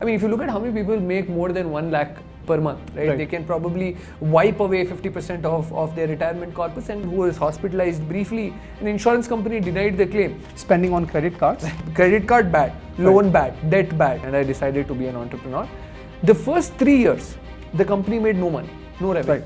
I mean, if you look at how many people make more than 1 lakh per month, right? They can probably wipe away 50% of their retirement corpus, and who was hospitalized briefly. An insurance company denied the claim. Spending on credit cards? Credit card bad, loan bad, debt bad, and I decided to be an entrepreneur. The first 3 years, the company made no money, no revenue.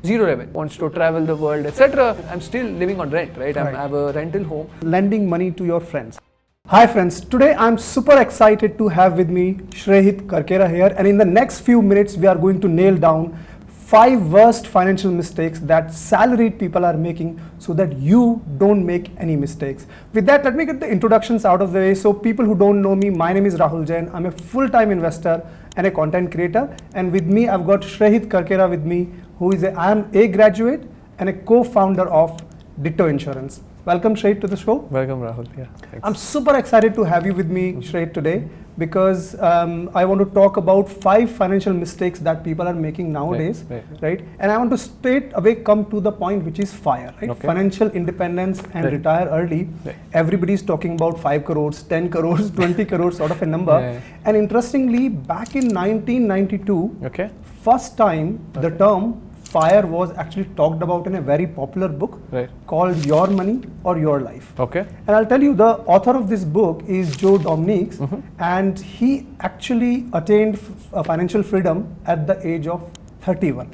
Zero revenue. Wants to travel the world, etc. I'm still living on rent, right? I have a rental home. Lending money to your friends. Hi friends, today I'm super excited to have with me Shrehith Karkera here, and in the next few minutes we are going to nail down 5 worst financial mistakes that salaried people are making so that you don't make any mistakes. With that, let me get the introductions out of the way. So people who don't know me, my name is Rahul Jain. I'm a full-time investor and a content creator, and with me I've got Shrehith Karkera with me, who is I'm a graduate and a co-founder of Ditto Insurance. Welcome Shrehith to the show. Welcome Rahul. Yeah, thanks. I'm super excited to have you with me Shrehith today because I want to talk about 5 financial mistakes that people are making nowadays, right? And I want to straight away come to the point, which is FIRE, right? Okay. Financial independence and retire early. Everybody's talking about 5 crores, 10 crores, 20 crores sort of a number. And interestingly, back in 1992, first time the term FIRE was actually talked about in a very popular book called Your Money or Your Life. And I'll tell you, the author of this book is Joe Dominiquez, and he actually attained financial freedom at the age of 31.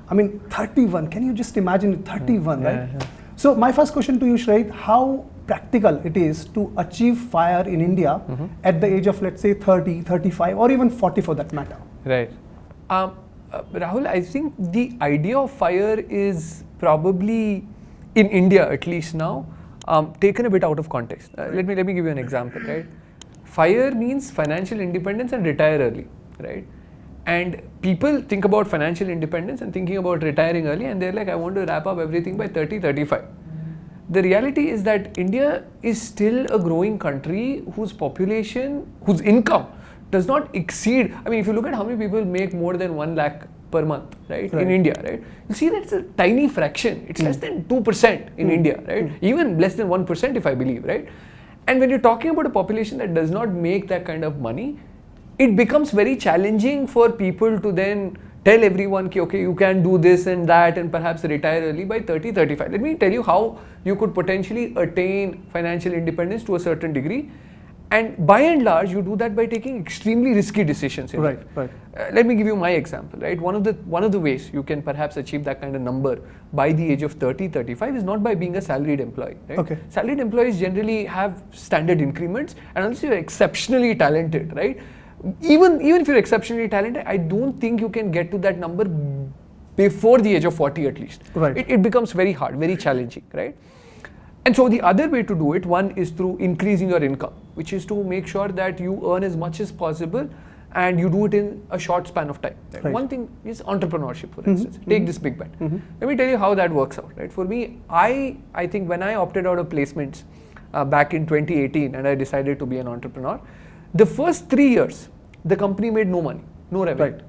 I mean, 31, can you just imagine 31, right? So my first question to you, Shrehith, how practical it is to achieve FIRE in India at the age of, let's say, 30, 35 or even 40 for that matter? Rahul, I think the idea of FIRE is probably, in India at least now, taken a bit out of context. Let me give you an example, right? FIRE means financial independence and retire early, right? And people think about financial independence and thinking about retiring early, and they're like, I want to wrap up everything by 30, 35. The reality is that India is still a growing country whose population, whose income does not exceed, I mean, if you look at how many people make more than 1 lakh per month, right, in India, right, you see that it's a tiny fraction. It's less than 2% in India, right, even less than 1% if I believe, right. And when you're talking about a population that does not make that kind of money, it becomes very challenging for people to then tell everyone, okay, you can do this and that and perhaps retire early by 30, 35. Let me tell you how you could potentially attain financial independence to a certain degree. And by and large, you do that by taking extremely risky decisions. Let me give you my example, right? One of the ways you can perhaps achieve that kind of number by the age of 30, 35 is not by being a salaried employee, right? Salaried employees generally have standard increments, and unless you're exceptionally talented, right? Even if you're exceptionally talented, I don't think you can get to that number before the age of 40 at least. It becomes very hard, very challenging, right? And so the other way to do it, one is through increasing your income, which is to make sure that you earn as much as possible and you do it in a short span of time. One thing is entrepreneurship, for instance. Take this big bet. Let me tell you how that works out. Right? For me, I think when I opted out of placements back in 2018 and I decided to be an entrepreneur, the first 3 years, the company made no money, no revenue,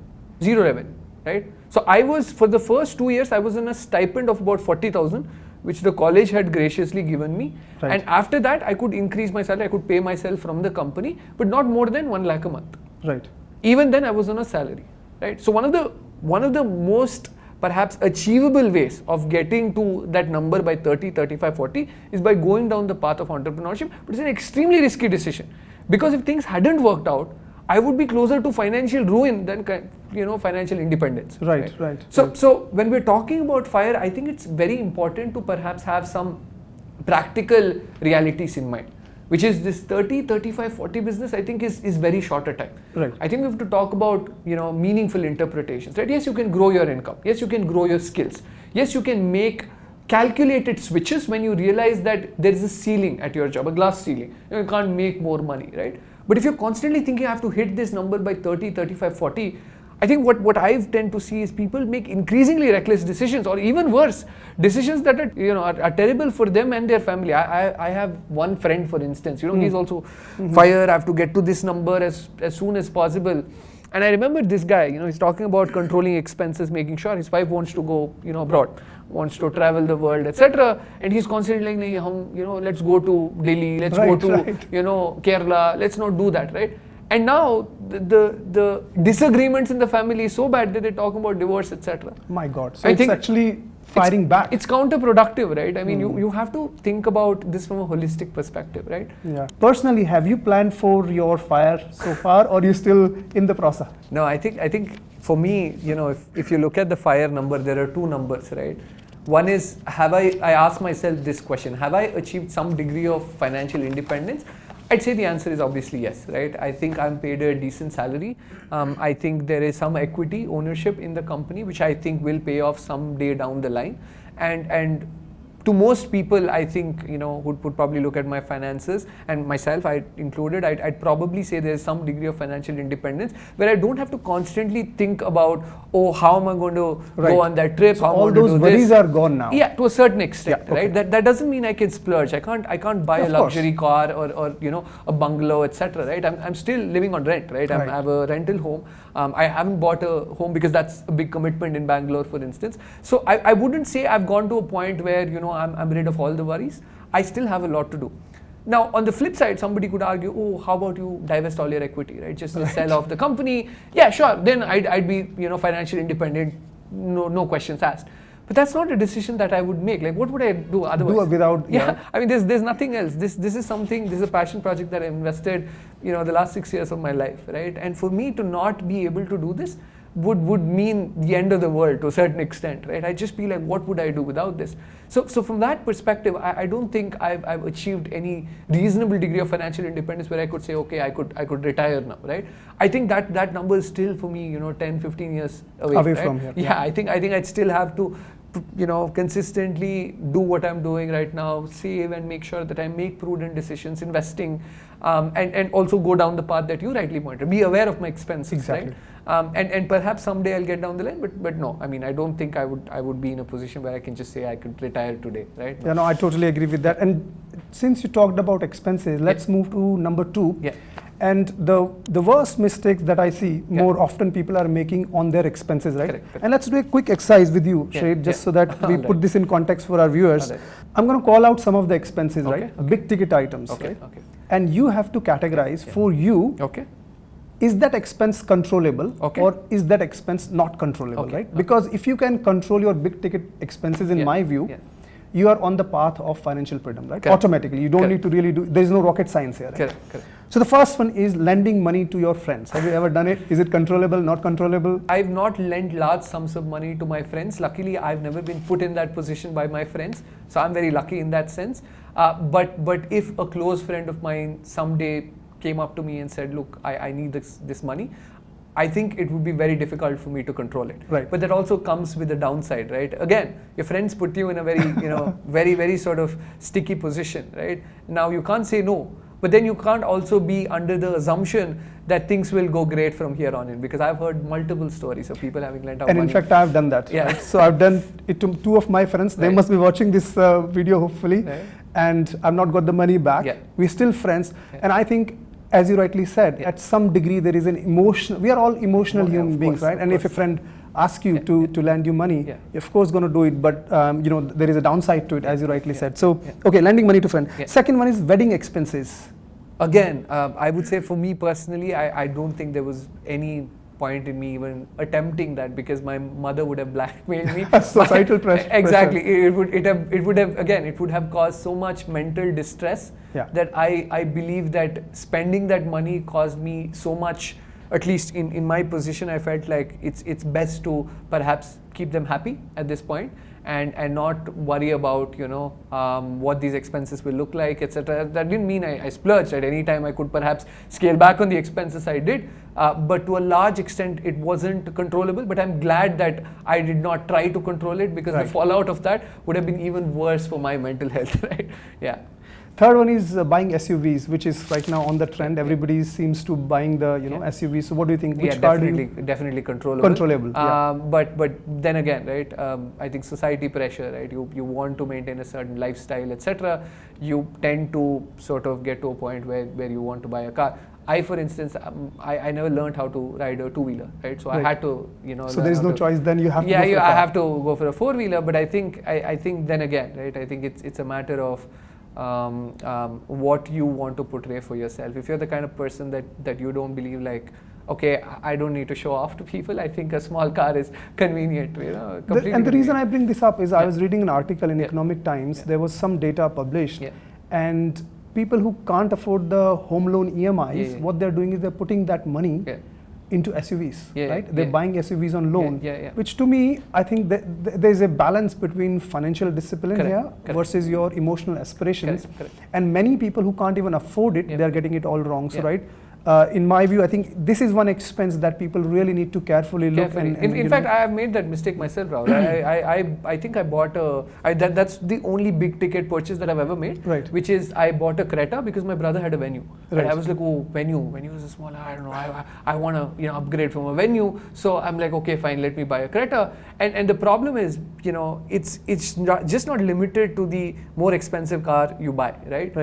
zero revenue. Right? So for the first 2 years, I was in a stipend of about 40,000, which the college had graciously given me. And after that, I could increase my salary, I could pay myself from the company, but not more than 1 lakh a month. Even then, I was on a salary. So one of the most perhaps achievable ways of getting to that number by 30, 35, 40 is by going down the path of entrepreneurship, but it's an extremely risky decision. Because if things hadn't worked out, I would be closer to financial ruin than financial independence. So when we're talking about FIRE, I think it's very important to perhaps have some practical realities in mind, which is this 30, 35, 40 business, I think is very short a time. I think we have to talk about meaningful interpretations. Right? Yes, you can grow your income. Yes, you can grow your skills. Yes, you can make calculated switches when you realize that there is a ceiling at your job, a glass ceiling. You can't make more money, right? But if you're constantly thinking, I have to hit this number by 30, 35, 40, I think what I tend to see is people make increasingly reckless decisions, or even worse, decisions that are terrible for them and their family. I have one friend, for instance, he's also FIRE, I have to get to this number as soon as possible. And I remember this guy, he's talking about controlling expenses, making sure his wife wants to go, abroad, wants to travel the world, etc. And he's constantly like, let's go to Delhi, let's go to, Kerala, let's not do that, right? And now the disagreements in the family is so bad that they're talking about divorce, etc. My God. So it's actually firing back. It's counterproductive, right? I mean, you have to think about this from a holistic perspective, right? Yeah. Personally, have you planned for your fire so far, or are you still in the process? No, I think for me, if you look at the fire number, there are two numbers, right? One is, I asked myself this question, have I achieved some degree of financial independence? I'd say the answer is obviously yes, right? I think I'm paid a decent salary. I think there is some equity ownership in the company, which I think will pay off someday down the line. And to most people, I think, who would probably look at my finances, and myself I included, I'd probably say there's some degree of financial independence where I don't have to constantly think about, oh, how am I going to go on that trip? So all those worries are gone now. Yeah, to a certain extent, okay. right? That doesn't mean I can splurge. I can't buy a luxury car or a bungalow, etc. Right? I'm still living on rent, right? I have a rental home. I haven't bought a home because that's a big commitment in Bangalore, for instance. So I wouldn't say I've gone to a point where I'm rid of all the worries. I still have a lot to do. Now, on the flip side, somebody could argue, oh, how about you divest all your equity, right? Just sell off the company. Yeah, sure. Then I'd be financially independent, no questions asked. But that's not a decision that I would make. Like, what would I do otherwise? Do without. Yeah. I mean, there's nothing else. This is a passion project that I invested, the last 6 years of my life, right? And for me to not be able to do this would mean the end of the world to a certain extent, right? I'd just be like, what would I do without this? So from that perspective, I don't think I've achieved any reasonable degree of financial independence where I could say, okay, I could retire now, right? I think that number is still for me, 10, 15 years away right? From here. Yeah, I think I'd still have to consistently do what I'm doing right now, save and make sure that I make prudent decisions, investing, and also go down the path that you rightly pointed. Be aware of my expenses, exactly. Right? And perhaps someday I'll get down the line, but no, I mean, I don't think I would be in a position where I can just say I could retire today, right? Yeah, no, I totally agree with that. And since you talked about expenses, let's move to number 2. Yeah. And the worst mistakes that I see more often people are making on their expenses, right? Correct. And let's do a quick exercise with you, Shrehith, just so that we put this in context for our viewers. I'm going to call out some of the expenses, right? Big ticket items, right? Okay. And you have to categorize for you. Okay. Is that expense controllable or is that expense not controllable, right? Because if you can control your big ticket expenses, in my view, you are on the path of financial freedom, right? Automatically. You don't need to really do, there is no rocket science here, right? Correct. So the first one is lending money to your friends. Have you ever done it? Is it controllable, not controllable? I've not lent large sums of money to my friends. Luckily, I've never been put in that position by my friends. So I'm very lucky in that sense. But if a close friend of mine someday came up to me and said, look, I need this money, I think it would be very difficult for me to control it. Right. But that also comes with a downside, right? Again, your friends put you in a very, very, very sort of sticky position, right? Now you can't say no, but then you can't also be under the assumption that things will go great from here on in, because I've heard multiple stories of people having lent out money. And in fact, I've done that. Yeah. Right? So I've done it to 2 of my friends. They must be watching this video, hopefully. Right. And I've not got the money back. Yeah. We're still friends. Yeah. And I think, as you rightly said, at some degree there is an emotional, we are all emotional human beings, right? And if a friend asks you to lend you money, you're of course going to do it, but there is a downside to it, as you rightly said. So, okay, lending money to friend. Second one is wedding expenses. Again, I would say for me personally, I don't think there was any point in me even attempting that, because my mother would have blackmailed me. Societal pressure. Exactly. It would have caused so much mental distress that I believe that spending that money caused me so much. At least in my position, I felt like it's best to perhaps keep them happy at this point and not worry about what these expenses will look like, etc. That didn't mean I splurged. At any time I could perhaps scale back on the expenses I did, but to a large extent it wasn't controllable. But I'm glad that I did not try to control it, because the fallout of that would have been even worse for my mental health. Right? Yeah. Third one is buying SUVs, which is right now on the trend. Everybody seems to buying the SUVs. So what do you think? Which car definitely controllable. Controllable. But then again, right? I think society pressure, right? You want to maintain a certain lifestyle, etc. You tend to sort of get to a point where you want to buy a car. I, for instance, I never learned how to ride a 2-wheeler, right? So I had to, So there is no choice. Then you have to. I have to go for a 4-wheeler. But I think then again, right? I think it's a matter of what you want to portray for yourself. If you're the kind of person that you don't believe like, okay, I don't need to show off to people, I think a small car is convenient, And the reason I bring this up is I was reading an article in Economic Times. There was some data published, and people who can't afford the home loan EMIs, what they're doing is they're putting that money into SUVs, right? They're buying SUVs on loan, which to me, I think there's a balance between financial discipline here versus your emotional aspirations. And many people who can't even afford it, they're getting it all wrong. So, right? In my view, I think this is one expense that people really need to carefully look. In fact, I have made that mistake myself, Rahul. I think I bought that's the only big ticket purchase that I've ever made, which is I bought a Creta because my brother had a Venue. And I was like, oh, Venue is a small, I don't know, I want to upgrade from a Venue. So I'm like, okay, fine, let me buy a Creta. And the problem is, it's just not limited to the more expensive car you buy, right?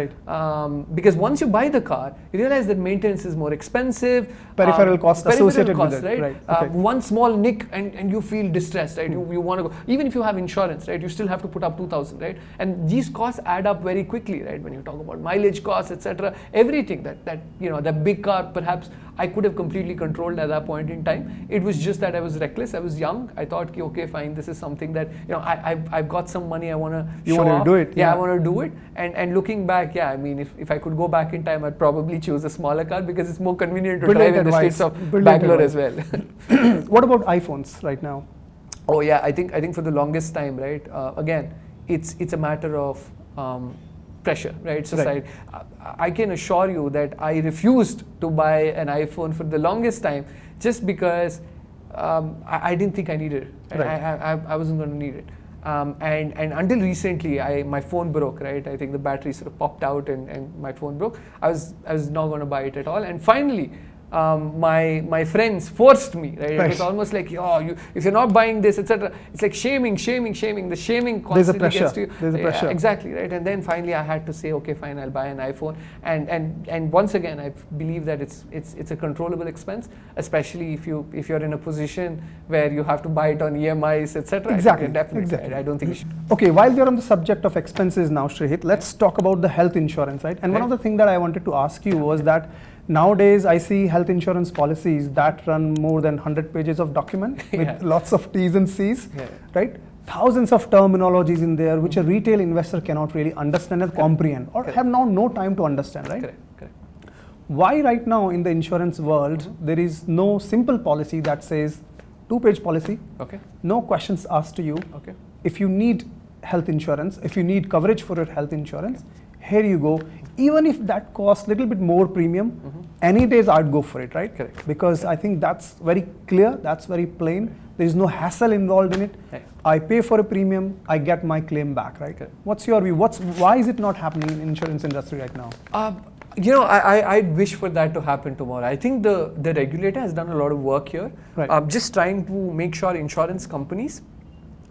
Because once you buy the car, you realize that maintenance is more expensive, peripheral costs associated with it, right? One small nick and you feel distressed, right? You want to go, even if you have insurance, right? You still have to put up 2,000, right? And these costs add up very quickly, right? When you talk about mileage costs, etc., everything that big car, perhaps I could have completely controlled at that point in time. It was just that I was reckless. I was young. I thought, okay, fine, this is something that I've got some money. I want to show off. Do it. I want to do it. And looking back, I mean, if I could go back in time, I'd probably choose a smaller car because it's more convenient to drive in the streets of Bangalore as well. What about iPhones right now? Oh yeah, I think for the longest time, right? Again, it's a matter of pressure, right? Society. I can assure you that I refused to buy an iPhone for the longest time just because I didn't think I needed it. I wasn't going to need it. And until recently, my phone broke, right? I think the battery sort of popped out and my phone broke. I was not going to buy it at all. And finally, my friends forced me, right? It was almost like, if you're not buying this, etc. It's like shaming. The shaming constantly gets to you. There's a pressure. Exactly, right? And then finally I had to say, okay, fine, I'll buy an iPhone. And once again, I believe that it's a controllable expense, especially if you're in a position where you have to buy it on EMIs, etc. Exactly. Definitely. I don't think you should. Okay, while we're on the subject of expenses now, Shrehith, let's talk about the health insurance, right? And one of the things that I wanted to ask you was that nowadays, I see health insurance policies that run more than 100 pages of document with lots of T's and C's, right? Thousands of terminologies in there, which a retail investor cannot really understand and comprehend, or have now no time to understand, right? Correct. Why right now in the insurance world, there is no simple policy that says 2-page policy, no questions asked to you. If you need health insurance, if you need coverage for your health insurance, here you go. Even if that costs a little bit more premium, any days I'd go for it, right? Correct. Because I think that's very clear, that's very plain. There is no hassle involved in it. I pay for a premium, I get my claim back, right? What's your view? Why is it not happening in the insurance industry right now? I wish for that to happen tomorrow. I think the regulator has done a lot of work here, just trying to make sure insurance companies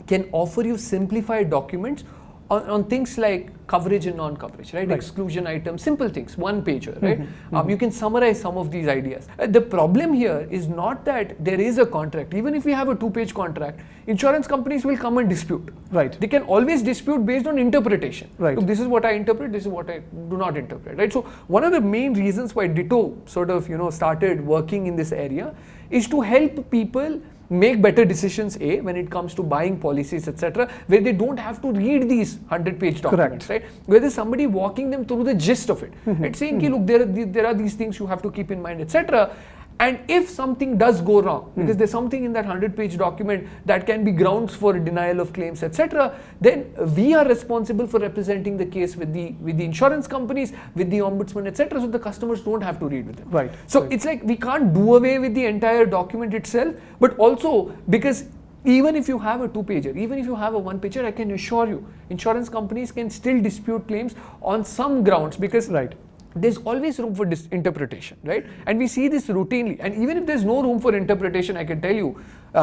can offer you simplified documents on things like coverage and non-coverage, right? Exclusion items, simple things, one pager, right? You can summarize some of these ideas. The problem here is not that there is a contract. Even if we have a 2-page contract, insurance companies will come and dispute. They can always dispute based on interpretation. Look, this is what I interpret, this is what I do not interpret, right? So one of the main reasons why Ditto sort of, started working in this area is to help people make better decisions, when it comes to buying policies, etc., where they don't have to read these 100-page documents, right? Where there's somebody walking them through the gist of it, right? Saying, look, there are these things you have to keep in mind, etc. And if something does go wrong, because there's something in that 100-page document that can be grounds for denial of claims, etc., then we are responsible for representing the case with the insurance companies, with the ombudsman, etc., so the customers don't have to read with them. So it's like we can't do away with the entire document itself, but also because even if you have a 2-pager, even if you have a 1-pager, I can assure you, insurance companies can still dispute claims on some grounds because there's always room for interpretation, right? And we see this routinely. And even if there's no room for interpretation, I can tell you,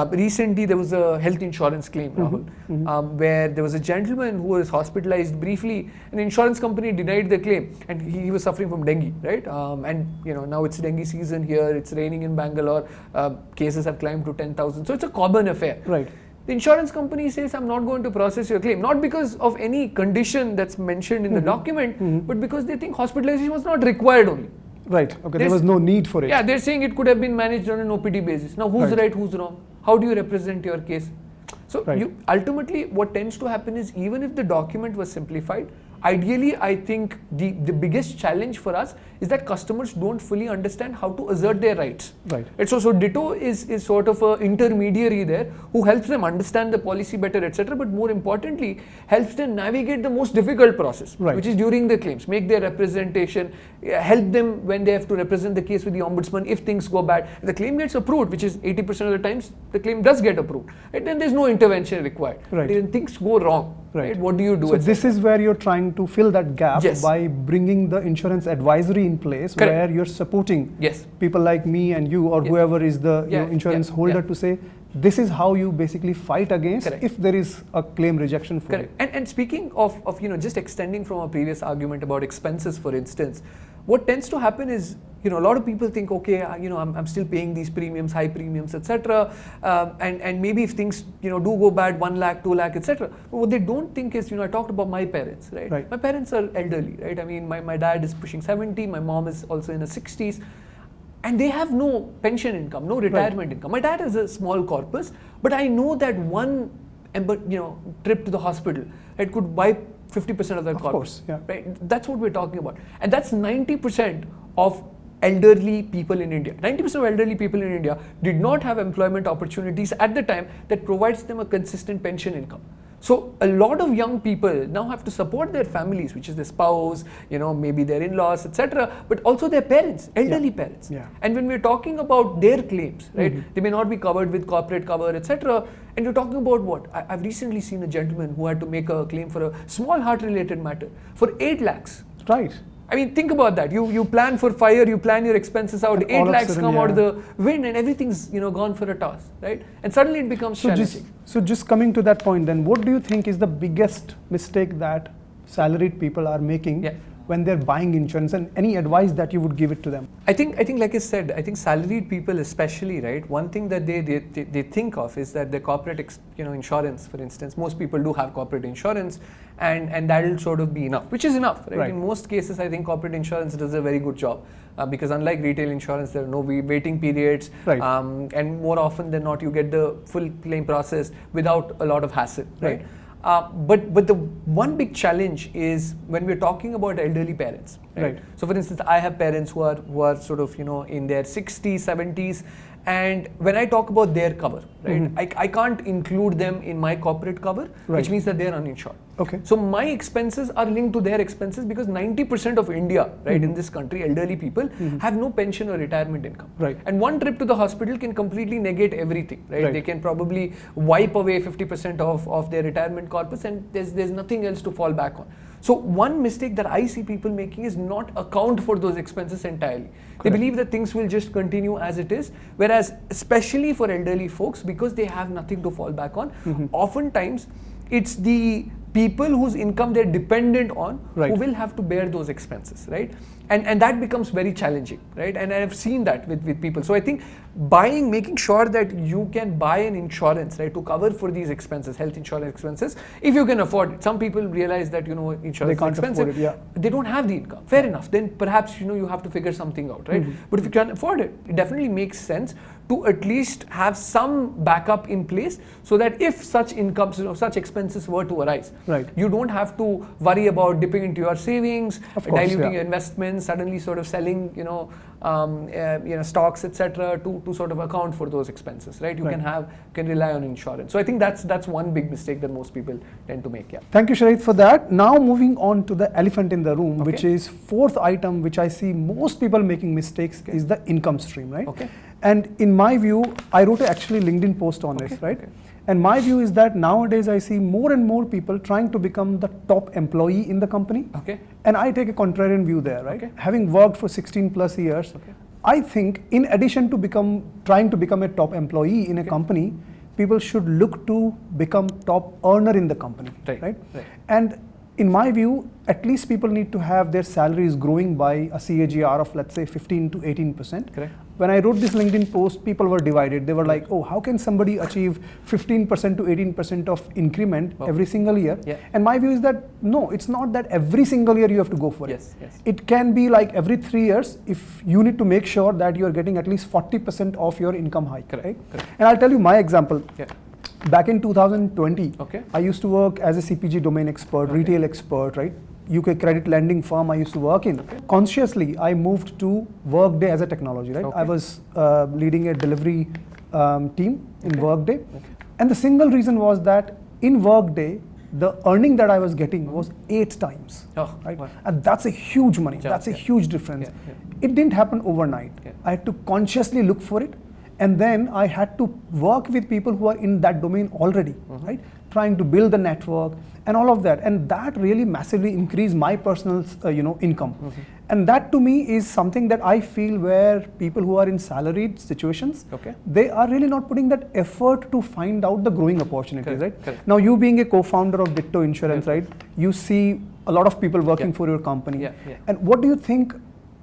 recently there was a health insurance claim, Rahul, where there was a gentleman who was hospitalized briefly. An insurance company denied the claim, and he was suffering from dengue, right? And now it's dengue season here. It's raining in Bangalore. Cases have climbed to 10,000. So it's a common affair. the insurance company says, I'm not going to process your claim. Not because of any condition that's mentioned in the document, but because they think hospitalization was not required only. Right, okay, there was no need for it. Yeah, they're saying it could have been managed on an OPD basis. Now, who's right, who's wrong? How do you represent your case? So, ultimately, what tends to happen is, even if the document was simplified, ideally, I think the biggest challenge for us is that customers don't fully understand how to assert their rights. Right. And so Ditto is sort of an intermediary there who helps them understand the policy better, etc. But more importantly, helps them navigate the most difficult process, which is during the claims, make their representation, help them when they have to represent the case with the ombudsman if things go bad. If the claim gets approved, which is 80% of the times, the claim does get approved. Right? Then there's no intervention required. Right. When things go wrong, right? What do you do? So this is where you're trying to fill that gap by bringing the insurance advisory in place, where you're supporting people like me and you, or whoever is the insurance holder, to say this is how you basically fight against if there is a claim rejection for it. And speaking of just extending from our previous argument about expenses, for instance, what tends to happen is, a lot of people think, okay, I'm still paying these premiums, high premiums, etc. And maybe if things, do go bad, 1 lakh, 2 lakh, etc. But what they don't think is, I talked about my parents, right? My parents are elderly, right? I mean, my dad is pushing 70, my mom is also in her 60s. And they have no pension income, no retirement income. My dad has a small corpus, but I know that one trip to the hospital, it could wipe 50% of their corpus. Right? That's what we're talking about. And that's 90% of elderly people in India. 90% of elderly people in India did not have employment opportunities at the time that provides them a consistent pension income. So a lot of young people now have to support their families, which is their spouse, maybe their in-laws, etc., but also their parents, elderly parents. And when we're talking about their claims, right, they may not be covered with corporate cover, etc., and you're talking about what? I've recently seen a gentleman who had to make a claim for a small heart-related matter for 8 lakhs. Right. I mean, think about that. You plan for fire, you plan your expenses out, and 8 lakhs come out of the wind, and everything's gone for a toss, right? And suddenly it becomes challenging. So just coming to that point, then, what do you think is the biggest mistake that salaried people are making when they're buying insurance, and any advice that you would give it to them? I think like I said, I think salaried people especially, right, one thing that they think of is that the corporate insurance, for instance, most people do have corporate insurance, and that'll sort of be enough, which is enough, right? In most cases, I think corporate insurance does a very good job, because unlike retail insurance, there are no waiting periods, and more often than not, you get the full claim process without a lot of hassle, right? But the one big challenge is when we're talking about elderly parents, right? So for instance, I have parents who are sort of in their 60s, 70s, and when I talk about their cover, right, I can't include them in my corporate cover, which means that they're uninsured. So my expenses are linked to their expenses, because 90% of India, right, in this country, elderly people have no pension or retirement income. And one trip to the hospital can completely negate everything, right? They can probably wipe away 50% of their retirement corpus, and there's nothing else to fall back on. So one mistake that I see people making is not account for those expenses entirely. They believe that things will just continue as it is, whereas especially for elderly folks, because they have nothing to fall back on, oftentimes it's the people whose income they're dependent on who will have to bear those expenses, right? And that becomes very challenging, right? And I've seen that with people. So I think making sure that you can buy an insurance, right, to cover for these expenses, health insurance expenses, if you can afford it. Some people realize that, insurance is expensive. They don't have the income. Fair enough. Then perhaps, you have to figure something out, right? But if you can afford it, it definitely makes sense to at least have some backup in place, so that if such incomes, such expenses were to arise, you don't have to worry about dipping into your savings, diluting your investments, suddenly sort of selling, stocks, etc., to sort of account for those expenses, right? You can rely on insurance. So I think that's one big mistake that most people tend to make. Thank you, Shrehith, for that. Now moving on to the elephant in the room, which is fourth item, which I see most people making mistakes, is the income stream, right? And in my view, I wrote actually LinkedIn post on this, right? And my view is that nowadays I see more and more people trying to become the top employee in the company. And I take a contrarian view there, right? Having worked for 16 plus years, I think in addition to trying to become a top employee in a company, people should look to become top earner in the company, right? And in my view, at least people need to have their salaries growing by a CAGR of, let's say, 15 to 18%. Correct. When I wrote this LinkedIn post, people were divided. They were like, oh, how can somebody achieve 15% to 18% of increment every single year? Yeah. And my view is that, no, it's not that every single year you have to go for it. Yes. It can be like every 3 years, if you need to make sure that you're getting at least 40% of your income hike. Correct. Right? Correct. And I'll tell you my example. Yeah. Back in 2020, Okay. I used to work as a CPG domain expert, retail expert, right? UK credit lending firm I used to work in. Okay. Consciously, I moved to Workday as a technology, right? Okay. I was leading a delivery team in Workday. Okay. And the single reason was that in Workday, the earning that I was getting was 8 times, right? Wow. And that's a huge money. Yeah, That's a yeah. huge difference. Yeah. It didn't happen overnight. Yeah. I had to consciously look for it. And then I had to work with people who are in that domain already, right? Trying to build the network and all of that. And that really massively increased my personal, income. And that to me is something that I feel where people who are in salaried situations, they are really not putting that effort to find out the growing opportunities, right? Correct. Now, you being a co-founder of Ditto Insurance, right? You see a lot of people working for your company. And what do you think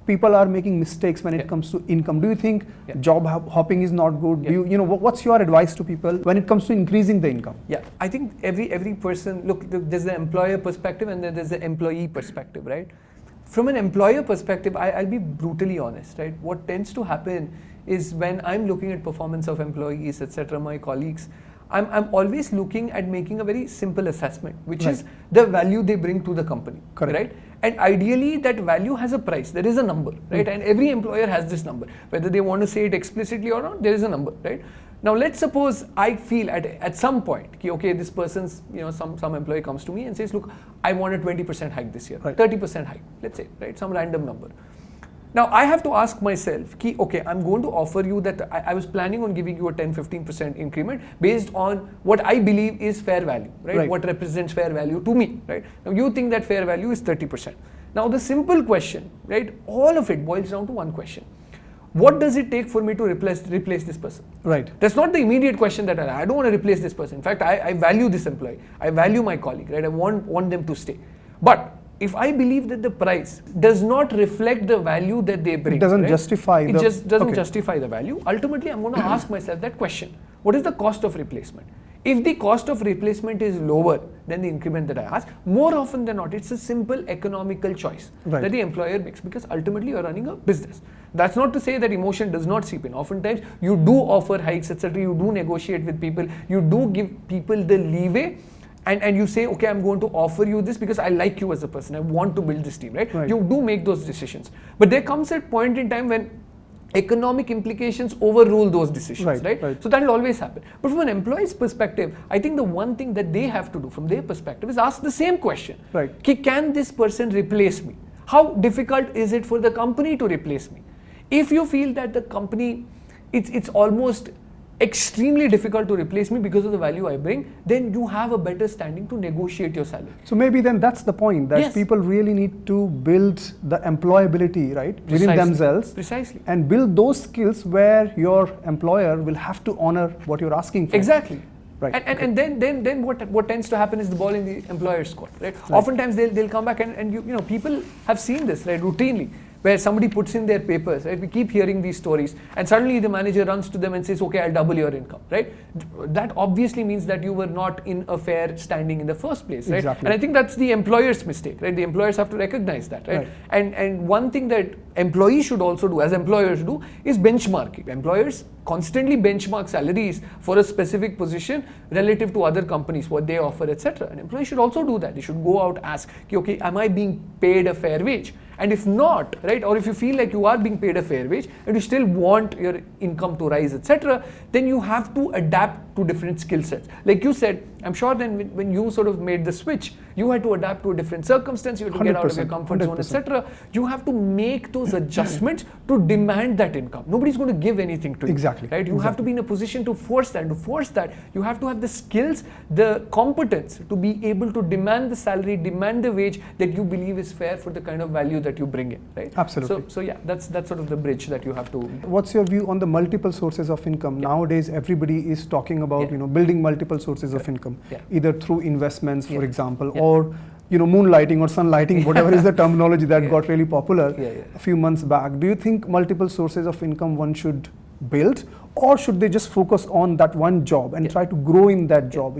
people are making mistakes when it comes to income? Do you think job hopping is not good? Do you know, what's your advice to people when it comes to increasing the income? Yeah, I think every person, look, there's the employer perspective and then there's the employee perspective, right? From an employer perspective, I'll be brutally honest, right? What tends to happen is when I'm looking at performance of employees, etc., my colleagues, I'm always looking at making a very simple assessment, which is the value they bring to the company, right? And ideally, that value has a price. There is a number, right? And every employer has this number. Whether they want to say it explicitly or not, there is a number, right? Now, let's suppose I feel at some point, okay, this person's, some employee comes to me and says, look, I want a 20% hike this year, 30% hike, let's say, right? Some random number. Now, I have to ask myself, okay, I'm going to offer you that I was planning on giving you a 10-15% increment based on what I believe is fair value, right? What represents fair value to me, right? Now, you think that fair value is 30%. Now, the simple question, right? All of it boils down to one question. What does it take for me to replace this person? Right. That's not the immediate question that I don't want to replace this person. In fact, I value this employee. I value my colleague, right? I want them to stay. But if I believe that the price does not reflect the value that they bring, it doesn't justify it just doesn't justify the value. Ultimately, I'm going to ask myself that question. What is the cost of replacement? If the cost of replacement is lower than the increment that I ask, more often than not, it's a simple economical choice that the employer makes, because ultimately you're running a business. That's not to say that emotion does not seep in. Oftentimes, you do offer hikes, etc. You do negotiate with people. You do give people the leeway. And you say, okay, I'm going to offer you this because I like you as a person. I want to build this team, right? You do make those decisions. But there comes a point in time when economic implications overrule those decisions, right? So that will always happen. But from an employee's perspective, I think the one thing that they have to do from their perspective is ask the same question. Can this person replace me? How difficult is it for the company to replace me? If you feel that the company, it's almost extremely difficult to replace me because of the value I bring, then you have a better standing to negotiate your salary. So maybe then that's the point, that people really need to build the employability, right, within themselves. And build those skills where your employer will have to honor what you're asking for. Exactly. And then what tends to happen is the ball in the employer's court, right? Oftentimes they'll come back and you know, people have seen this, right, routinely, where somebody puts in their papers, right? We keep hearing these stories, and suddenly the manager runs to them and says, okay, I'll double your income, right? That obviously means that you were not in a fair standing in the first place, right? And I think that's the employer's mistake, right? The employers have to recognize that, right? And one thing that employees should also do, as employers do, is benchmarking. Employers constantly benchmark salaries for a specific position relative to other companies, what they offer, etc. And employees should also do that. They should go out, ask, okay, am I being paid a fair wage? And if not, right, or if you feel like you are being paid a fair wage and you still want your income to rise, etc., then you have to adapt to different skill sets. Like you said, I'm sure then when you sort of made the switch, you had to adapt to a different circumstance, you had to get out of your comfort zone, etc. You have to make those adjustments to demand that income. Nobody's going to give anything to you. Right? You have to be in a position to force that. To force that, you have to have the skills, the competence to be able to demand the salary, demand the wage that you believe is fair for the kind of value that you bring in. Right? Absolutely. So yeah, that's sort of the bridge that you have to. What's your view on the multiple sources of income? Nowadays, everybody is talking about building multiple sources of income, either through investments, for example, or moonlighting or sunlighting, whatever is the terminology that got really popular a few months back. Do you think multiple sources of income one should build, or should they just focus on that one job and try to grow in that job,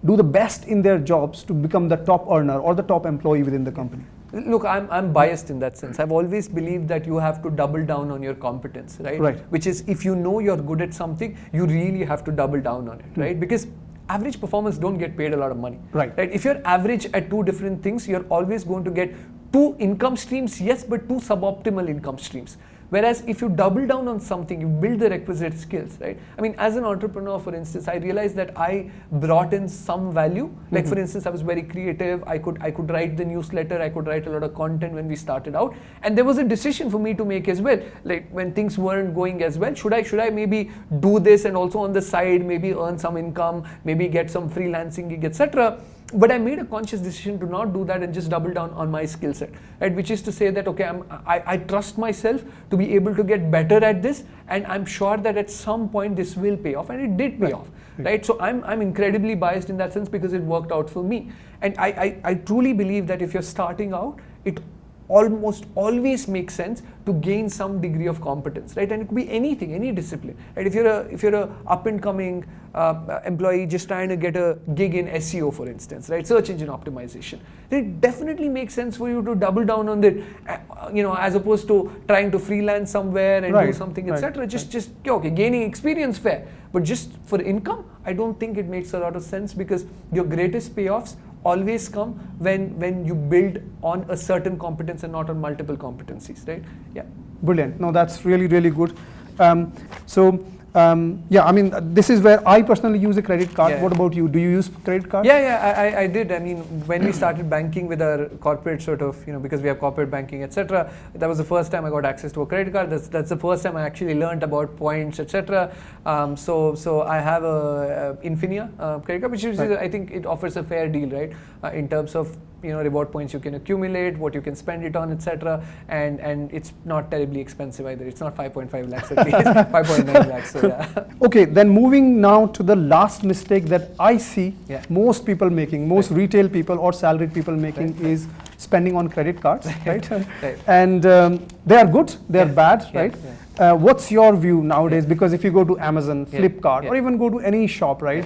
do the best in their jobs to become the top earner or the top employee within the company? Look, I'm biased in that sense. I've always believed that you have to double down on your competence, right? Which is, if you know you're good at something, you really have to double down on it, right? Because average performers don't get paid a lot of money, right? If you're average at two different things, you're always going to get two income streams, yes, but two suboptimal income streams. Whereas if you double down on something, you build the requisite skills, right? I mean, as an entrepreneur, for instance, I realized that I brought in some value. Like, for instance, I was very creative. I could write the newsletter. I could write a lot of content when we started out. And there was a decision for me to make as well. Like, when things weren't going as well, should I maybe do this and also on the side maybe earn some income, maybe get some freelancing gig, etc. But I made a conscious decision to not do that and just double down on my skill set, right? Which is to say that, okay, I trust myself to be able to get better at this, and I'm sure that at some point this will pay off, and it did pay off, right? So I'm incredibly biased in that sense because it worked out for me. And I truly believe that if you're starting out, it almost always makes sense to gain some degree of competence, right? And it could be anything, any discipline, right? If you're a up and coming employee just trying to get a gig in SEO, for instance, right? Search engine optimization, then it definitely makes sense for you to double down on it, as opposed to trying to freelance somewhere and do something, etc. Just okay, gaining experience, fair, but just for income, I don't think it makes a lot of sense, because your greatest payoffs always come when you build on a certain competence and not on multiple competencies, right? Yeah. Brilliant. No, that's really, really good. I mean, this is where I personally use a credit card. What about you? Do you use credit card? I did. I mean, when we started banking with our corporate sort of, because we have corporate banking, etc., that was the first time I got access to a credit card. That's the first time I actually learned about points, etc. So I have a Infinia credit card, which is, I think it offers a fair deal, right? In terms of reward points you can accumulate, what you can spend it on, etc. And it's not terribly expensive either. It's not 5.5 lakhs at least, 5.9 lakhs. So yeah. Okay, then moving now to the last mistake that I see most people making, most retail people or salaried people making is spending on credit cards, right? And they are good, they are bad, right? What's your view nowadays? Because if you go to Amazon, Flipkart, or even go to any shop, right?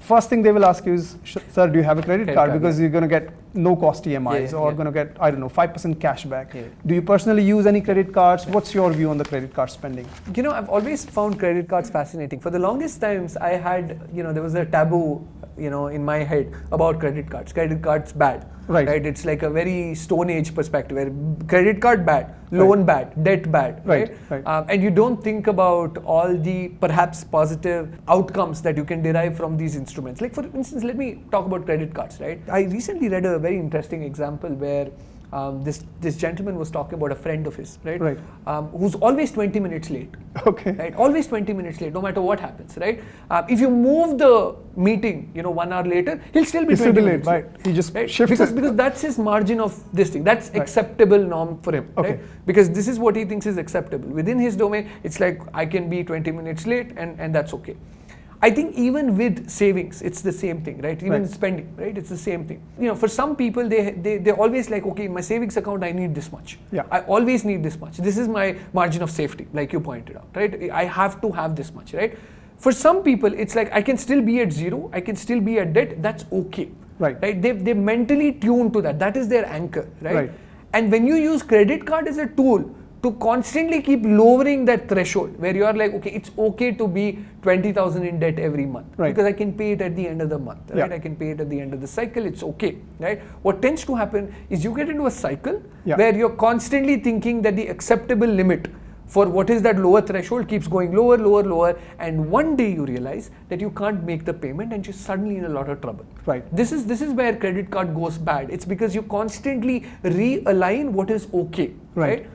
First thing they will ask you is, sir, do you have a credit card? Because you're going to get no cost EMIs or going to get, 5% cash back. Do you personally use any credit cards? What's your view on the credit card spending? I've always found credit cards fascinating. For the longest times, I had, there was a taboo, in my head about credit cards. Credit cards bad. Right. It's like a very Stone Age perspective where credit card bad, loan bad, debt bad, right? And you don't think about all the perhaps positive outcomes that you can derive from these instruments. Like, for instance, let me talk about credit cards, right? I recently read a very interesting example where this gentleman was talking about a friend of his, right? Who's always 20 minutes late. Okay. Right? Always 20 minutes late, no matter what happens, right? If you move the meeting, 1 hour later, he'll still be 20 minutes late. He just shifts because that's his margin of this thing. That's acceptable norm for him, right? Because this is what he thinks is acceptable. Within his domain, it's like, I can be 20 minutes late and that's okay. I think even with savings, it's the same thing, right? Even spending, right? It's the same thing. For some people, they're always like, okay, in my savings account, I need this much. I always need this much. This is my margin of safety, like you pointed out, right? I have to have this much, right? For some people, it's like, I can still be at zero. I can still be at debt. That's okay, right? They're mentally tuned to that. That is their anchor, right? And when you use credit card as a tool to constantly keep lowering that threshold where you are like, okay, it's okay to be 20,000 in debt every month because I can pay it at the end of the month, right? I can pay it at the end of the cycle. It's okay, right? What tends to happen is you get into a cycle where you're constantly thinking that the acceptable limit for what is that lower threshold keeps going lower, lower, lower, and one day you realize that you can't make the payment and you're suddenly in a lot of trouble. This is where credit card goes bad. It's because you constantly realign what is okay. Right.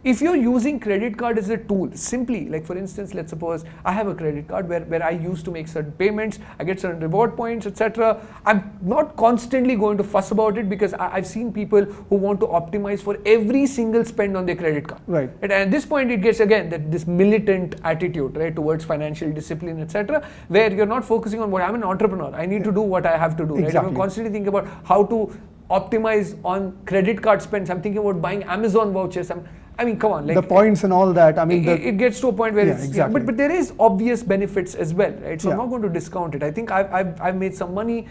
If you're using credit card as a tool, simply, like for instance, let's suppose I have a credit card where I used to make certain payments, I get certain reward points, etc. I'm not constantly going to fuss about it because I've seen people who want to optimize for every single spend on their credit card. And at this point, it gets again this militant attitude, right, towards financial discipline, etc., where you're not focusing on what I'm an entrepreneur. I need to do what I have to do. Right? I'm constantly thinking about how to optimize on credit card spends. I'm thinking about buying Amazon vouchers. I mean, come on. Like, the points and all that. I mean, it gets to a point where yeah, it's exactly. but there is obvious benefits as well, right? So Yeah. I'm not going to discount it. I think I've made some money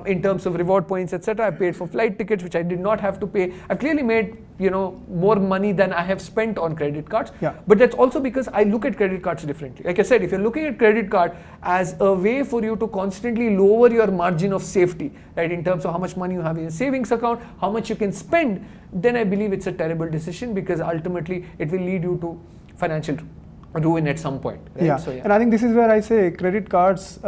in terms of reward points, etc. I paid for flight tickets, which I did not have to pay. I've clearly made more money than I have spent on credit cards. Yeah. But that's also because I look at credit cards differently. Like I said, if you're looking at credit card as a way for you to constantly lower your margin of safety, right, in terms of how much money you have in a savings account, how much you can spend, then I believe it's a terrible decision, because ultimately it will lead you to financial ruin at some point. Right? Yeah. So, yeah. And I think this is where I say credit cards,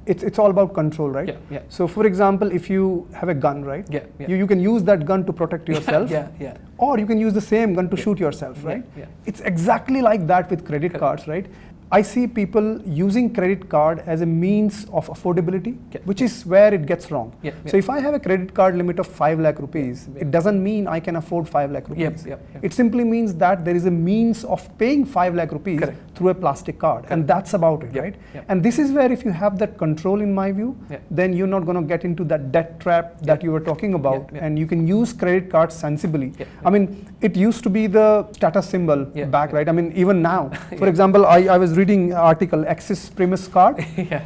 it's all about control, right? Yeah, yeah. So for example, if you have a gun, right? Yeah, yeah. You can use that gun to protect yourself. Yeah, yeah. Or you can use the same gun to shoot yourself, right? Yeah. It's exactly like that with credit cards, right? I see people using credit card as a means of affordability, which is where it gets wrong. So if I have a credit card limit of 5 lakh rupees, it doesn't mean I can afford 5 lakh rupees. It simply means that there is a means of paying 5 lakh rupees through a plastic card. And that's about it, right? And this is where if you have that control, in my view, then you're not going to get into that debt trap that you were talking about. And you can use credit cards sensibly. I mean, it used to be the status symbol back, right? I mean, even now, for example, I was reading article Axis Primus card. Give the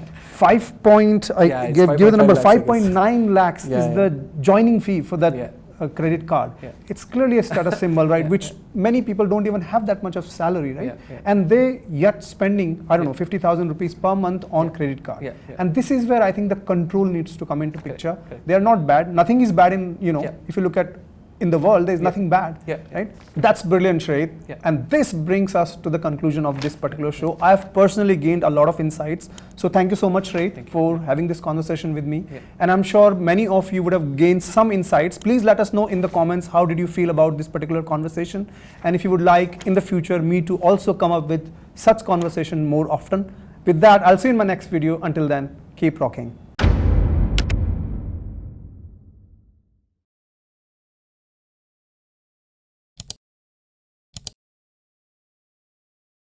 number 5.9 lakhs is the joining fee for that credit card. It's clearly a status symbol, right? Which many people don't even have that much of salary, right? And they yet spending, I don't know, 50,000 rupees per month on credit card. And this is where I think the control needs to come into picture. They are not bad. Nothing is bad in, if you look at in the world, there is nothing bad, right? That's brilliant, Shrehith. And this brings us to the conclusion of this particular show. I have personally gained a lot of insights. So thank you so much, Shrehith, for having this conversation with me. And I'm sure many of you would have gained some insights. Please let us know in the comments, how did you feel about this particular conversation? And if you would like in the future me to also come up with such conversation more often. With that, I'll see you in my next video. Until then, keep rocking.